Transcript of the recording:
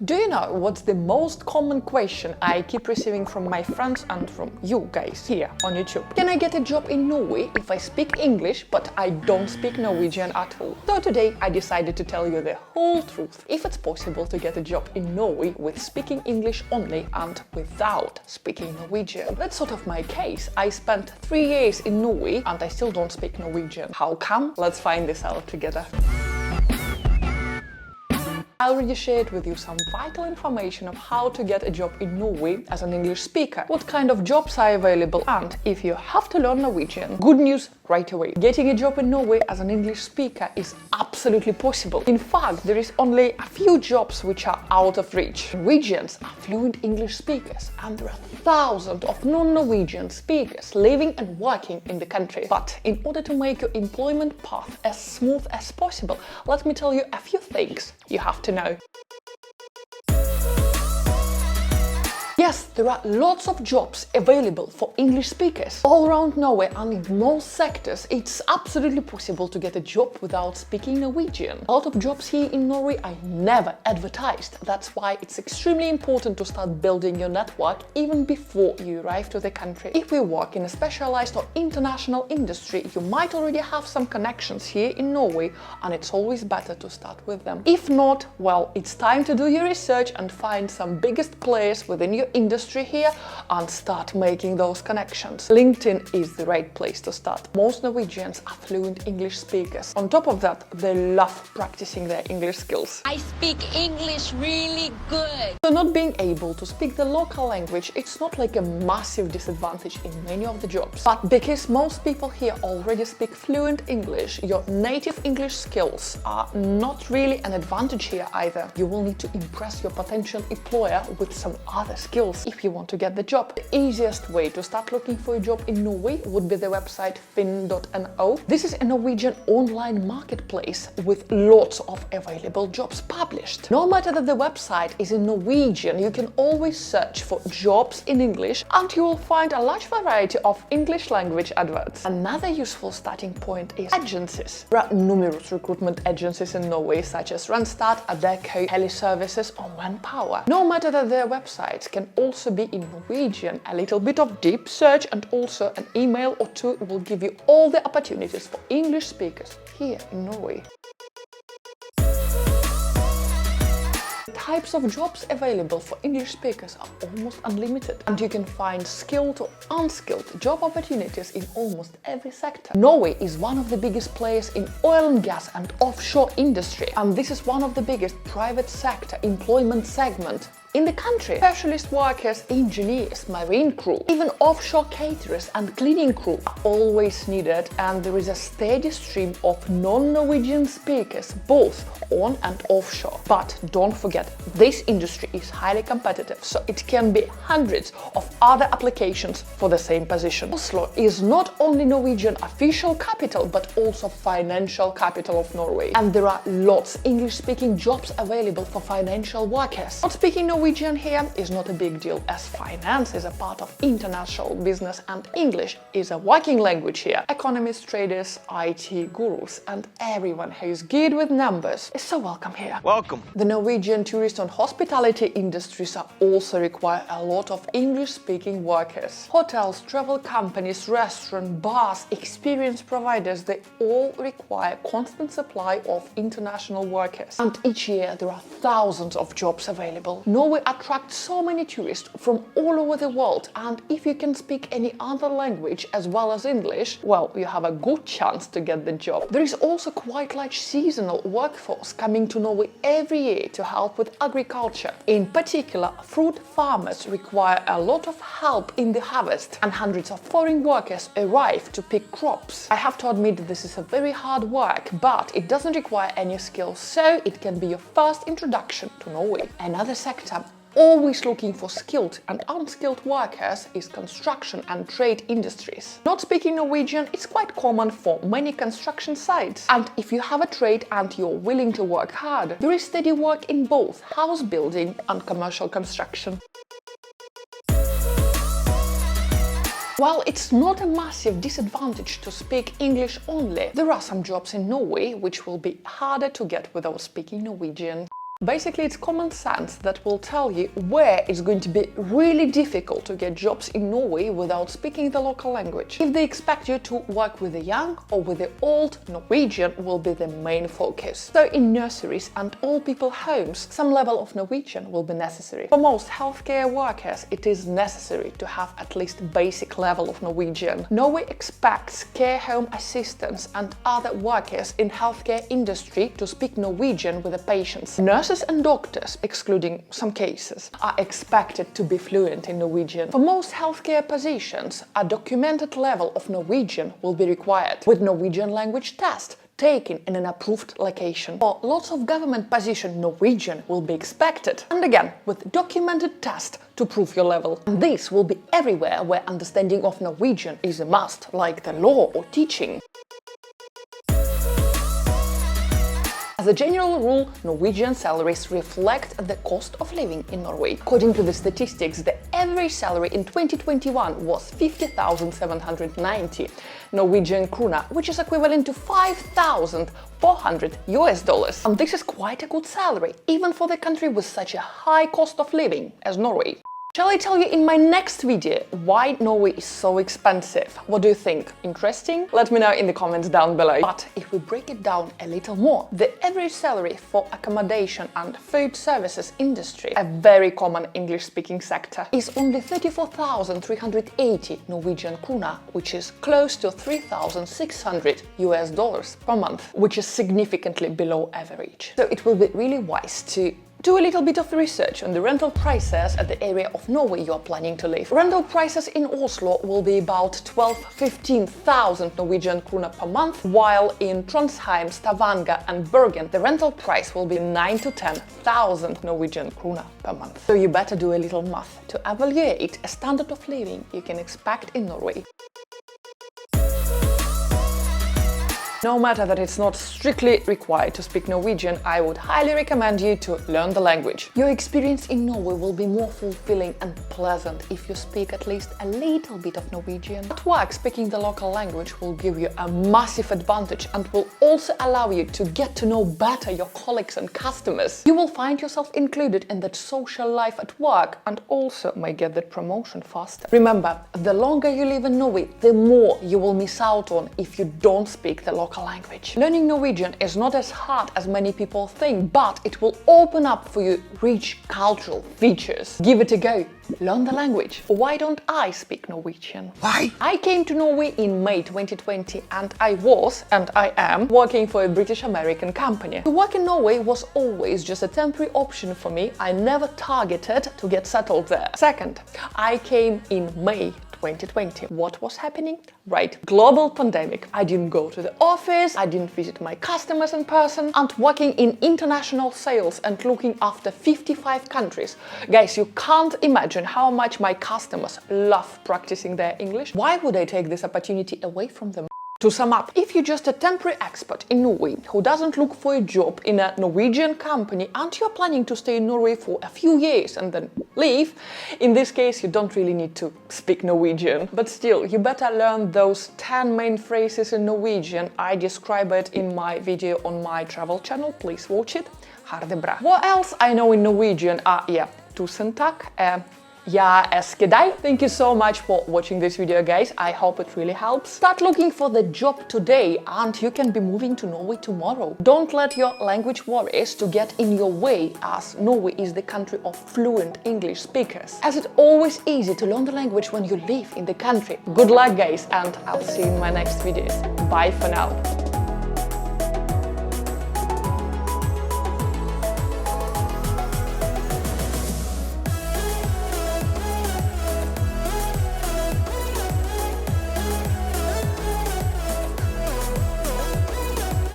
Do you know what's the most common question I keep receiving from my friends and from you guys here on YouTube? Can I get a job in Norway if I speak English but I don't speak Norwegian at all? So today I decided to tell you the whole truth, if it's possible to get a job in Norway with speaking English only and without speaking Norwegian. That's sort of my case. I spent 3 years in Norway and I still don't speak Norwegian. How come? Let's find this out together. I already shared with you some vital information of how to get a job in Norway as an English speaker, what kind of jobs are available, and if you have to learn Norwegian, good news right away. Getting a job in Norway as an English speaker is absolutely possible. In fact, there is only a few jobs which are out of reach. Norwegians are fluent English speakers and there are thousands of non-Norwegian speakers living and working in the country. But in order to make your employment path as smooth as possible, let me tell you a few things you have to know. Yes, there are lots of jobs available for English speakers all around Norway, and in most sectors it's absolutely possible to get a job without speaking Norwegian. A lot of jobs here in Norway are never advertised. That's why it's extremely important to start building your network even before you arrive to the country. If you work in a specialized or international industry, you might already have some connections here in Norway, and it's always better to start with them. If not, well, it's time to do your research and find some biggest players within your industry here and start making those connections. LinkedIn is the right place to start. Most Norwegians are fluent English speakers. On top of that, they love practicing their English skills. I speak English really good. So not being able to speak the local language, it's not like a massive disadvantage in many of the jobs. But because most people here already speak fluent English, your native English skills are not really an advantage here either. You will need to impress your potential employer with some other skills if you want to get the job. The easiest way to start looking for a job in Norway would be the website finn.no. This is a Norwegian online marketplace with lots of available jobs published. No matter that the website is in Norwegian, you can always search for jobs in English and you will find a large variety of English language adverts. Another useful starting point is agencies. There are numerous recruitment agencies in Norway such as Randstad, Adecco, Heli Services or Manpower. No matter that their websites can also be in Norwegian. A little bit of deep search and also an email or two will give you all the opportunities for English speakers here in Norway. Types of jobs available for English speakers are almost unlimited, and you can find skilled or unskilled job opportunities in almost every sector. Norway is one of the biggest players in oil and gas and offshore industry, and this is one of the biggest private sector employment segment in the country. Specialist workers, engineers, marine crew, even offshore caterers and cleaning crew are always needed, and there is a steady stream of non-Norwegian speakers both on and offshore. But don't forget, this industry is highly competitive, so it can be hundreds of other applications for the same position. Oslo is not only Norwegian official capital but also financial capital of Norway, and there are lots English-speaking jobs available for financial workers. Not speaking Norwegian here is not a big deal, as finance is a part of international business and English is a working language here. Economists, traders, IT gurus and everyone who is good with numbers is so welcome here. Welcome. The Norwegian tourist and hospitality industries are also require a lot of English-speaking workers. Hotels, travel companies, restaurants, bars, experience providers, they all require constant supply of international workers. And each year there are thousands of jobs available. Norway attracts so many tourists from all over the world, and if you can speak any other language as well as English, well, you have a good chance to get the job. There is also quite large seasonal workforce coming to Norway every year to help with agriculture. In particular, fruit farmers require a lot of help in the harvest, and hundreds of foreign workers arrive to pick crops. I have to admit this is a very hard work, but it doesn't require any skills, so it can be your first introduction to Norway. Another sector always looking for skilled and unskilled workers is construction and trade industries. Not speaking Norwegian is quite common for many construction sites, and if you have a trade and you're willing to work hard, there is steady work in both house building and commercial construction. While it's not a massive disadvantage to speak English only, there are some jobs in Norway which will be harder to get without speaking Norwegian. Basically, it's common sense that will tell you where it's going to be really difficult to get jobs in Norway without speaking the local language. If they expect you to work with the young or with the old, Norwegian will be the main focus. So in nurseries and old people homes, some level of Norwegian will be necessary. For most healthcare workers, it is necessary to have at least basic level of Norwegian. Norway expects care home assistants and other workers in healthcare industry to speak Norwegian with the patients. Nurses and doctors, excluding some cases, are expected to be fluent in Norwegian. For most healthcare positions, a documented level of Norwegian will be required, with Norwegian language test taken in an approved location. For lots of government positions, Norwegian will be expected, and again, with documented test to prove your level. And this will be everywhere where understanding of Norwegian is a must, like the law or teaching. As a general rule, Norwegian salaries reflect the cost of living in Norway. According to the statistics, the average salary in 2021 was 50,790 Norwegian krona, which is equivalent to $5,400. And this is quite a good salary, even for the country with such a high cost of living as Norway. Shall I tell you in my next video why Norway is so expensive? What do you think? Interesting? Let me know in the comments down below. But if we break it down a little more, the average salary for accommodation and food services industry, a very common English-speaking sector, is only 34,380 Norwegian krona, which is close to $3,600 per month, which is significantly below average. So it will be really wise to do a little bit of research on the rental prices at the area of Norway you are planning to live. Rental prices in Oslo will be about 12,000–15,000 Norwegian krona per month, while in Trondheim, Stavanger and Bergen the rental price will be 9,000–10,000 Norwegian krona per month. So you better do a little math to evaluate a standard of living you can expect in Norway. No matter that it's not strictly required to speak Norwegian, I would highly recommend you to learn the language. Your experience in Norway will be more fulfilling and pleasant if you speak at least a little bit of Norwegian. At work, speaking the local language will give you a massive advantage and will also allow you to get to know better your colleagues and customers. You will find yourself included in that social life at work and also may get that promotion faster. Remember, the longer you live in Norway, the more you will miss out on if you don't speak the local language. Learning Norwegian is not as hard as many people think, but it will open up for you rich cultural features. Give it a go. Learn the language. Why don't I speak Norwegian? Why? I came to Norway in May 2020 and I was, and I am, working for a British-American company. To work in Norway was always just a temporary option for me. I never targeted to get settled there. Second, I came in May 2020. What was happening? Right, global pandemic. I didn't go to the office, I didn't visit my customers in person, and working in international sales and looking after 55 countries. Guys, you can't imagine how much my customers love practicing their English. Why would I take this opportunity away from them? To sum up, if you're just a temporary expert in Norway who doesn't look for a job in a Norwegian company and you're planning to stay in Norway for a few years and then leave, in this case you don't really need to speak Norwegian. But still, you better learn those 10 main phrases in Norwegian. I describe it in my video on my travel channel, please watch it. Ha det bra. What else I know in Norwegian? Tusen takk. Ja, eskedei. Thank you so much for watching this video, guys. I hope it really helps. Start looking for the job today and you can be moving to Norway tomorrow. Don't let your language worries to get in your way, as Norway is the country of fluent English speakers. As it's always easy to learn the language when you live in the country. Good luck, guys, and I'll see you in my next videos. Bye for now.